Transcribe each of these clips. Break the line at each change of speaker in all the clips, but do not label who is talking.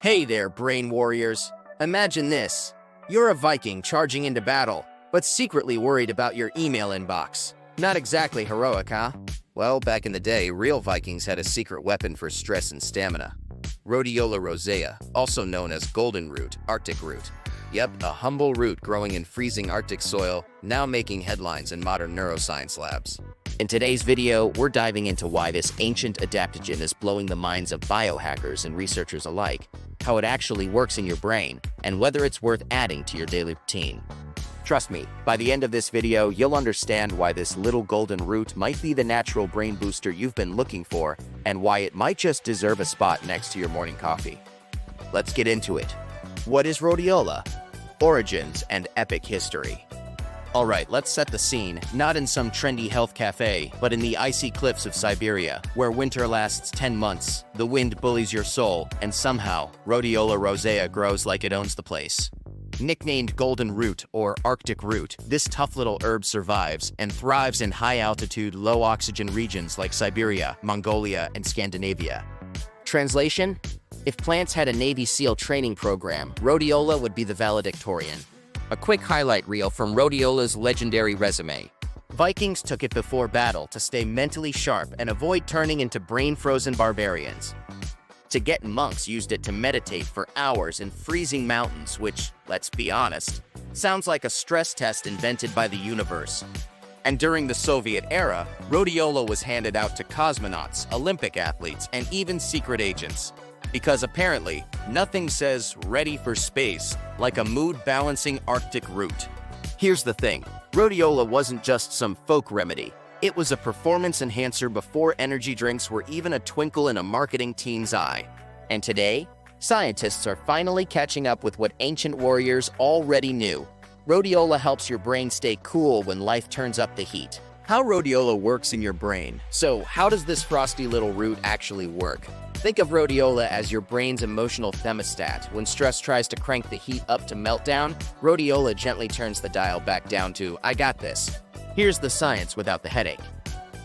Hey there, brain warriors. Imagine this. You're a Viking charging into battle, but secretly worried about your email inbox. Not exactly heroic, huh? Well, back in the day, real Vikings had a secret weapon for stress and stamina. Rhodiola Rosea, also known as golden root, Arctic root. Yep, a humble root growing in freezing Arctic soil, now making headlines in modern neuroscience labs. In today's video, we're diving into why this ancient adaptogen is blowing the minds of biohackers and researchers alike, how it actually works in your brain, and whether it's worth adding to your daily routine. Trust me, by the end of this video, you'll understand why this little golden root might be the natural brain booster you've been looking for, and why it might just deserve a spot next to your morning coffee. Let's get into it. What is rhodiola? Origins and epic history. Alright, let's set the scene, not in some trendy health cafe, but in the icy cliffs of Siberia, where winter lasts 10 months, the wind bullies your soul, and somehow, Rhodiola Rosea grows like it owns the place. Nicknamed golden root or Arctic root, this tough little herb survives and thrives in high-altitude, low-oxygen regions like Siberia, Mongolia, and Scandinavia. Translation? If plants had a Navy SEAL training program, rhodiola would be the valedictorian. A quick highlight reel from Rhodiola's legendary resume. Vikings took it before battle to stay mentally sharp and avoid turning into brain-frozen barbarians. Tibetan monks used it to meditate for hours in freezing mountains, which, let's be honest, sounds like a stress test invented by the universe. And during the Soviet era, rhodiola was handed out to cosmonauts, Olympic athletes, and even secret agents. Because apparently, nothing says ready for space like a mood-balancing Arctic root. Here's the thing, rhodiola wasn't just some folk remedy. It was a performance enhancer before energy drinks were even a twinkle in a marketing team's eye. And today, scientists are finally catching up with what ancient warriors already knew. Rhodiola helps your brain stay cool when life turns up the heat. How rhodiola works in your brain. So, how does this frosty little root actually work? Think of rhodiola as your brain's emotional thermostat. When stress tries to crank the heat up to meltdown, rhodiola gently turns the dial back down to, I got this. Here's the science without the headache.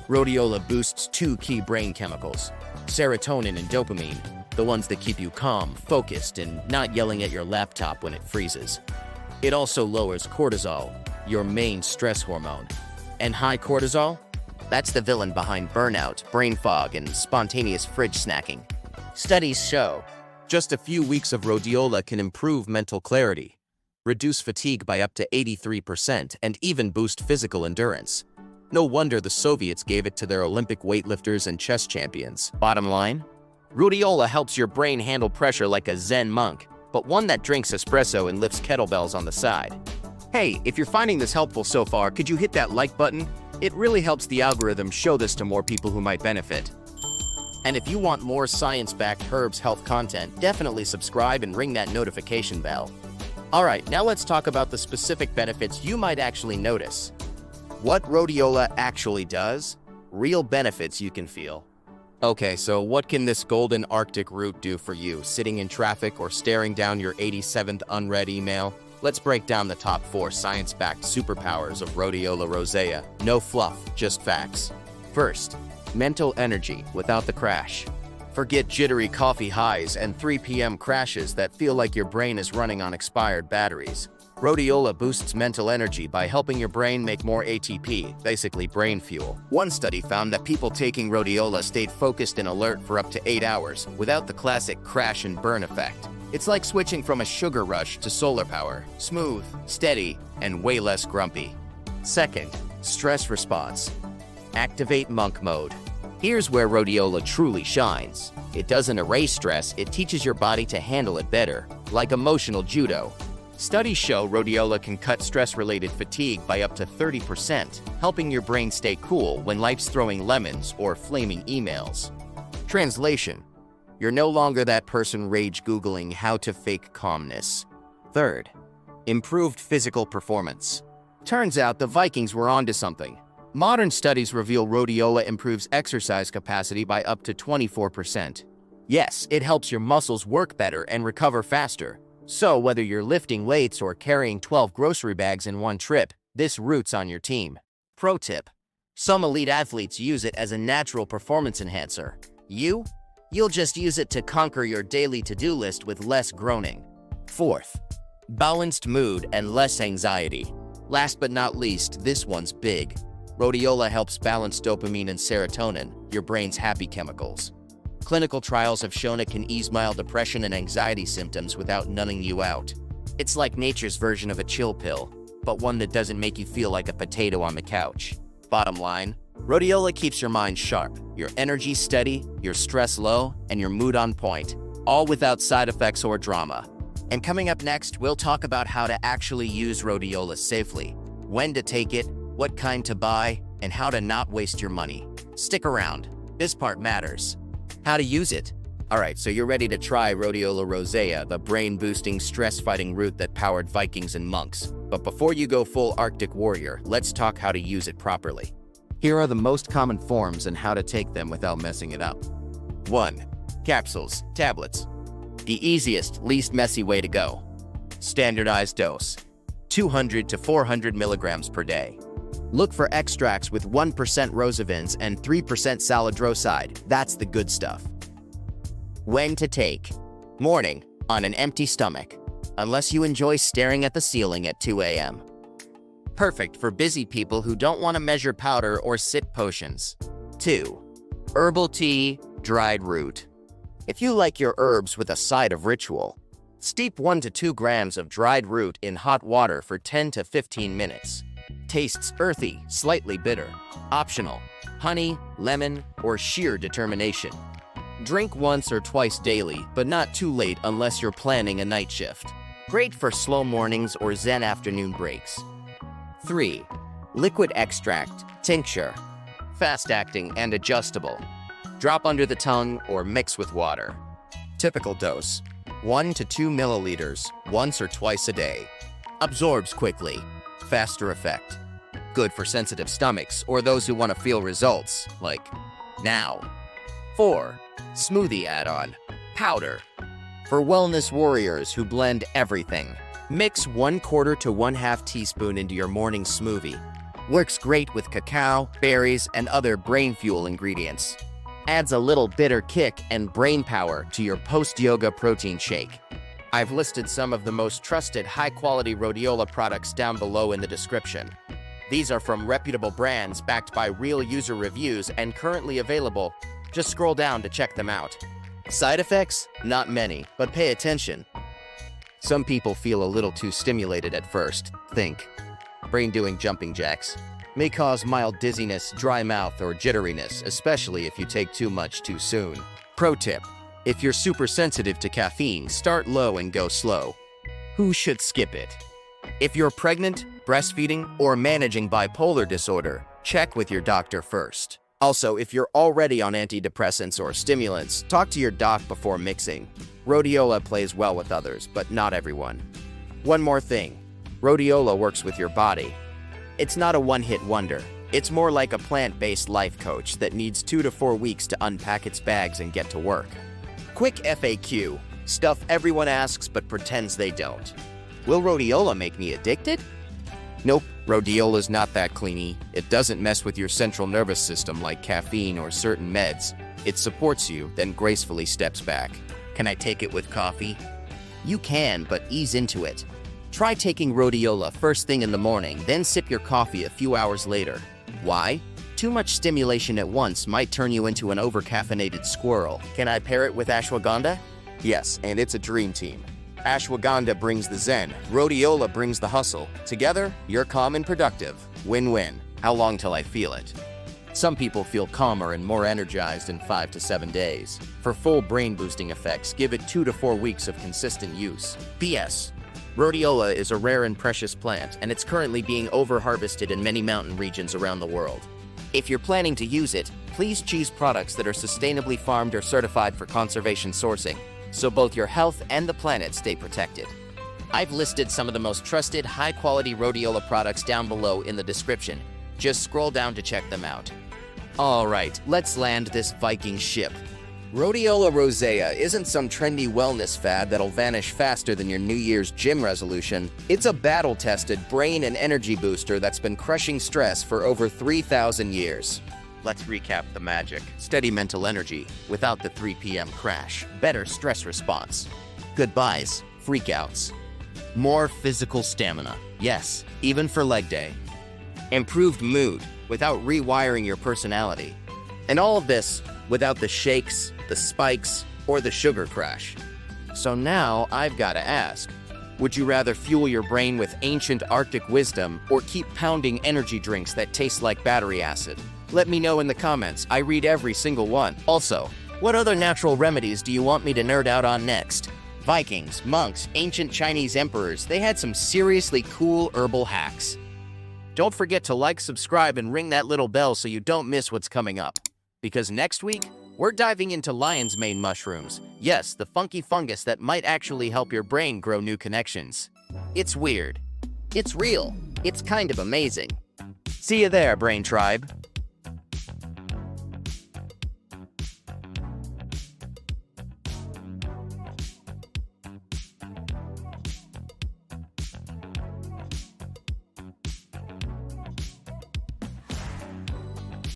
Rhodiola boosts two key brain chemicals, serotonin and dopamine, the ones that keep you calm, focused, and not yelling at your laptop when it freezes. It also lowers cortisol, your main stress hormone. And high cortisol? That's the villain behind burnout, brain fog, and spontaneous fridge snacking. Studies show just a few weeks of rhodiola can improve mental clarity, reduce fatigue by up to 83%, and even boost physical endurance. No wonder the Soviets gave it to their Olympic weightlifters and chess champions. Bottom line? Rhodiola helps your brain handle pressure like a Zen monk, but one that drinks espresso and lifts kettlebells on the side. Hey, if you're finding this helpful so far, could you hit that like button? It really helps the algorithm show this to more people who might benefit. And if you want more science-backed herbs health content, definitely subscribe and ring that notification bell. Alright, now let's talk about the specific benefits you might actually notice. What rhodiola actually does? Real benefits you can feel. Okay, so what can this golden Arctic root do for you, sitting in traffic or staring down your 87th unread email? Let's break down the top 4 science-backed superpowers of Rhodiola Rosea. No fluff, just facts. First, mental energy without the crash. Forget jittery coffee highs and 3 p.m. crashes that feel like your brain is running on expired batteries. Rhodiola boosts mental energy by helping your brain make more ATP, basically brain fuel. One study found that people taking rhodiola stayed focused and alert for up to 8 hours, without the classic crash and burn effect. It's like switching from a sugar rush to solar power. Smooth, steady, and way less grumpy. Second, stress response. Activate monk mode. Here's where rhodiola truly shines. It doesn't erase stress, it teaches your body to handle it better, like emotional judo. Studies show rhodiola can cut stress-related fatigue by up to 30%, helping your brain stay cool when life's throwing lemons or flaming emails. Translation: you're no longer that person rage Googling how to fake calmness. Third, improved physical performance. Turns out the Vikings were onto something. Modern studies reveal rhodiola improves exercise capacity by up to 24%. Yes, it helps your muscles work better and recover faster. So whether you're lifting weights or carrying 12 grocery bags in one trip, this root's on your team. Pro tip: some elite athletes use it as a natural performance enhancer. You You'll just use it to conquer your daily to-do list with less groaning. Fourth, balanced mood and less anxiety. Last but not least, this one's big. Rhodiola helps balance dopamine and serotonin, your brain's happy chemicals. Clinical trials have shown it can ease mild depression and anxiety symptoms without numbing you out. It's like nature's version of a chill pill, but one that doesn't make you feel like a potato on the couch. Bottom line, Rhodiola keeps your mind sharp, your energy steady, your stress low, and your mood on point, all without side effects or drama. And coming up next, we'll talk about how to actually use Rhodiola safely, when to take it, what kind to buy, and how to not waste your money. Stick around. This part matters. How to use it. Alright, so you're ready to try Rhodiola Rosea, the brain-boosting, stress-fighting root that powered Vikings and monks. But before you go full Arctic warrior, let's talk how to use it properly. Here are the most common forms and how to take them without messing it up. 1. Capsules, tablets. The easiest, least messy way to go. Standardized dose. 200 to 400 milligrams per day. Look for extracts with 1% rosavins and 3% saladroside. That's the good stuff. When to take. Morning, on an empty stomach, unless you enjoy staring at the ceiling at 2 a.m. Perfect for busy people who don't want to measure powder or sip potions. 2. Herbal tea, dried root. If you like your herbs with a side of ritual, steep 1 to 2 grams of dried root in hot water for 10 to 15 minutes. Tastes earthy, slightly bitter. Optional. Honey, lemon, or sheer determination. Drink once or twice daily, but not too late unless you're planning a night shift. Great for slow mornings or zen afternoon breaks. 3. Liquid extract, tincture. Fast-acting and adjustable. Drop under the tongue or mix with water. Typical dose, 1 to 2 milliliters, once or twice a day. Absorbs quickly. Faster effect. Good for sensitive stomachs or those who want to feel results, like now. 4. Smoothie add-on, powder. For wellness warriors who blend everything. Mix 1/4 to 1/2 teaspoon into your morning smoothie. Works great with cacao, berries, and other brain fuel ingredients. Adds a little bitter kick and brain power to your post-yoga protein shake. I've listed some of the most trusted high-quality Rhodiola products down below in the description. These are from reputable brands backed by real user reviews and currently available. Just scroll down to check them out. Side effects? Not many, but pay attention. Some people feel a little too stimulated at first. Think. Brain doing jumping jacks. May cause mild dizziness, dry mouth, or jitteriness, especially if you take too much too soon. Pro tip. If you're super sensitive to caffeine, start low and go slow. Who should skip it? If you're pregnant, breastfeeding, or managing bipolar disorder, check with your doctor first. Also, if you're already on antidepressants or stimulants, talk to your doc before mixing. Rhodiola plays well with others, but not everyone. One more thing. Rhodiola works with your body. It's not a one-hit wonder. It's more like a plant-based life coach that needs 2 to 4 weeks to unpack its bags and get to work. Quick FAQ. Stuff everyone asks but pretends they don't. Will Rhodiola make me addicted? Nope, Rhodiola's not that cleany. It doesn't mess with your central nervous system like caffeine or certain meds. It supports you, then gracefully steps back. Can I take it with coffee? You can, but ease into it. Try taking Rhodiola first thing in the morning, then sip your coffee a few hours later. Why? Too much stimulation at once might turn you into an over-caffeinated squirrel. Can I pair it with ashwagandha? Yes, and it's a dream team. Ashwagandha brings the zen, Rhodiola brings the hustle. Together, you're calm and productive. Win-win. How long till I feel it? Some people feel calmer and more energized in 5 to 7 days. For full brain-boosting effects, give it 2 to 4 weeks of consistent use. P.S. Rhodiola is a rare and precious plant, and it's currently being over-harvested in many mountain regions around the world. If you're planning to use it, please choose products that are sustainably farmed or certified for conservation sourcing, so both your health and the planet stay protected. I've listed some of the most trusted, high-quality Rhodiola products down below in the description. Just scroll down to check them out. Alright, let's land this Viking ship. Rhodiola Rosea isn't some trendy wellness fad that'll vanish faster than your New Year's gym resolution. It's a battle-tested brain and energy booster that's been crushing stress for over 3,000 years. Let's recap the magic. Steady mental energy without the 3 p.m. crash. Better stress response. Goodbyes, freakouts. More physical stamina. Yes, even for leg day. Improved mood without rewiring your personality. And all of this without the shakes, the spikes, or the sugar crash. So now I've got to ask, would you rather fuel your brain with ancient Arctic wisdom or keep pounding energy drinks that taste like battery acid? Let me know in the comments. I read every single one. Also, what other natural remedies do you want me to nerd out on next? Vikings, monks, ancient Chinese emperors, they had some seriously cool herbal hacks. Don't forget to like, subscribe, and ring that little bell so you don't miss what's coming up. Because next week, we're diving into lion's mane mushrooms. Yes, the funky fungus that might actually help your brain grow new connections. It's weird. It's real. It's kind of amazing. See you there, Brain Tribe.